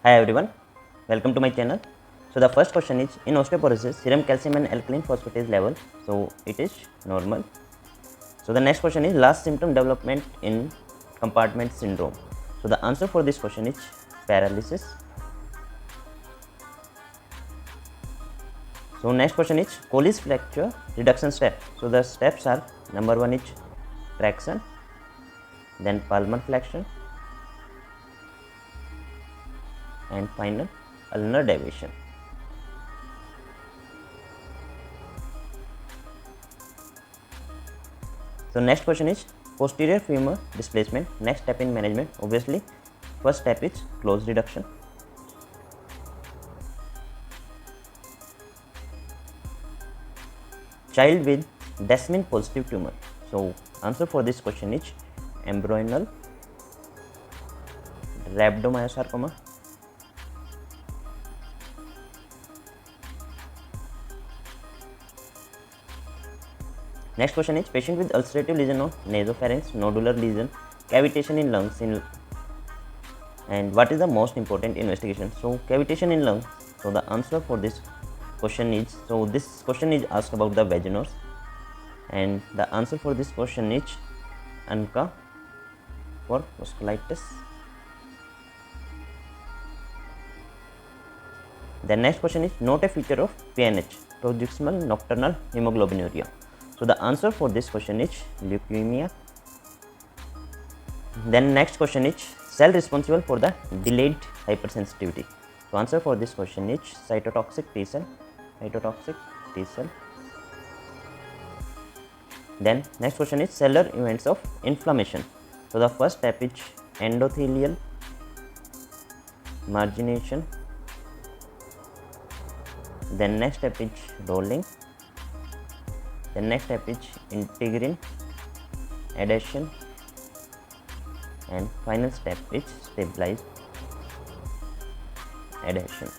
Hi everyone, welcome to my channel. So the first question is, in osteoporosis, serum calcium and alkaline phosphatase level, so it is normal. So the next question is, last symptom development in compartment syndrome. So the answer for this question is paralysis. So next question is, Colles fracture reduction step. So the steps are, number 1 is traction, then palmar flexion, and final ulnar deviation. So next question is posterior femur displacement. Next step in management. Obviously, first step is close reduction. Child with Desmin positive tumor. So answer for this question is embryonal rhabdomyosarcoma. Next question is patient with ulcerative lesion of nasopharynx, nodular lesion, cavitation in lungs and what is the most important investigation? So cavitation in lungs. So the answer for this question is, so this question is asked about the vaginose and the answer for this question is ANCA for vasculitis. The next question is, note a feature of PNH, paroxysmal nocturnal hemoglobinuria. So the answer for this question is leukemia. Then next question is, cell responsible for the delayed hypersensitivity. So answer for this question is cytotoxic T cell. Cytotoxic T cell. Then next question is cellular events of inflammation. So the first step is endothelial margination. Then next step is rolling. The next step is integrin adhesion and final step is stabilized adhesion.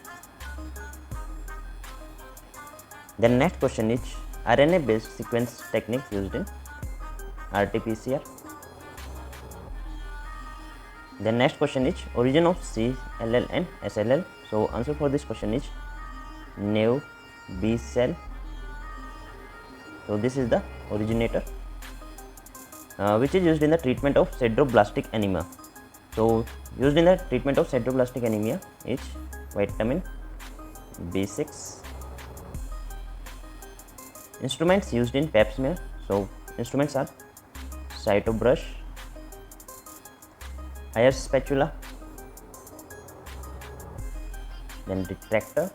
The next question is RNA based sequence technique used in RT-PCR. The next question is origin of CLL and SLL. So answer for this question is naive B cell. So this is the originator which is used in the treatment of sideroblastic anemia. So used in the treatment of sideroblastic anemia is vitamin B6. Instruments used in pap smear. So instruments are cytobrush, Ayer's spatula, then retractor,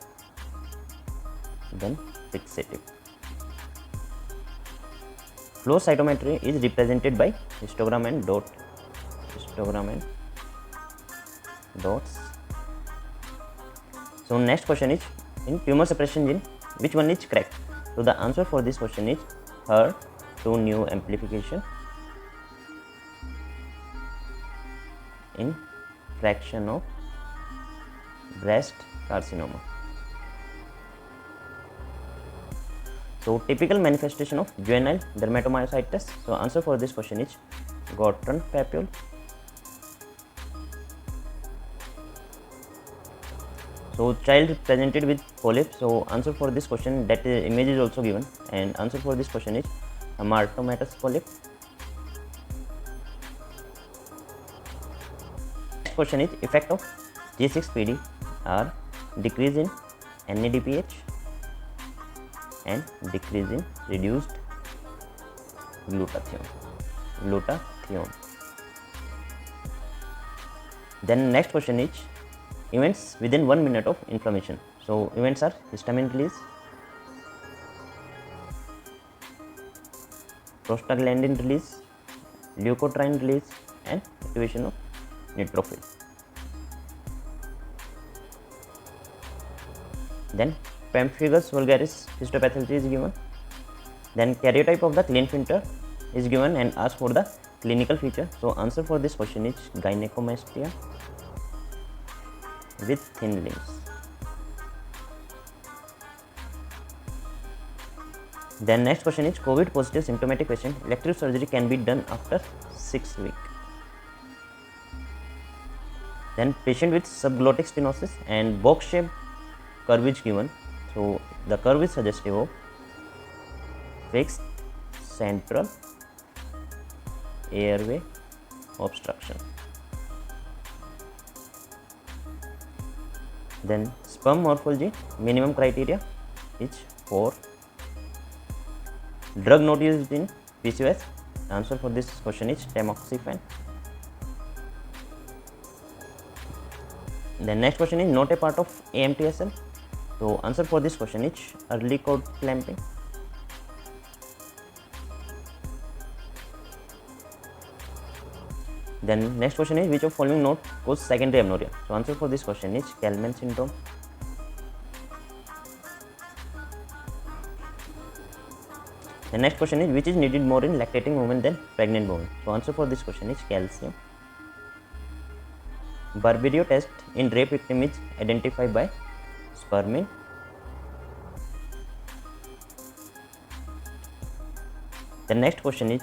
then fixative. Flow cytometry is represented by histogram and dots. So next question is, in tumor suppression gene, which one is correct? So the answer for this question is HER2 new amplification in fraction of breast carcinoma. So typical manifestation of juvenile dermatomyositis. So answer for this question is Gottron papule. So child presented with polyp. So answer for this question, that image is also given, and answer for this question is hamartomatous polyp. Next question is effect of G6PD are decrease in NADPH and decrease in reduced glutathione. Then next question is events within 1 minute of inflammation. So events are histamine release, prostaglandin release, leukotriene release, and activation of neutrophil. Then pemphigus vulgaris histopathology is given. Then karyotype of the Klinefelter is given and asked for the clinical feature. So answer for this question is gynecomastia with thin limbs. Then next question is COVID positive symptomatic patient, elective surgery can be done after 6 weeks. Then patient with subglottic stenosis and box shaped curve is given. So the curve is suggestive of fixed central airway obstruction. Then sperm morphology minimum criteria is 4. Drug not used in PCOS. The answer for this question is tamoxifen. The next question is not a part of AMTSL. So answer for this question is early cord clamping. Then next question is which of following not cause secondary amenorrhea. So answer for this question is Kalman syndrome. The next question is which is needed more in lactating women than pregnant women. So answer for this question is calcium. Barberio test in rape victim is identified by spermine. The next question is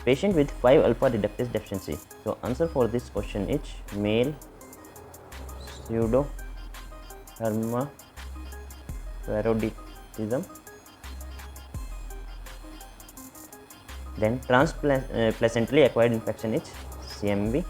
patient with 5 alpha reductase deficiency. So answer for this question is male pseudohermaphroditism. Then transplacentally acquired infection is CMV.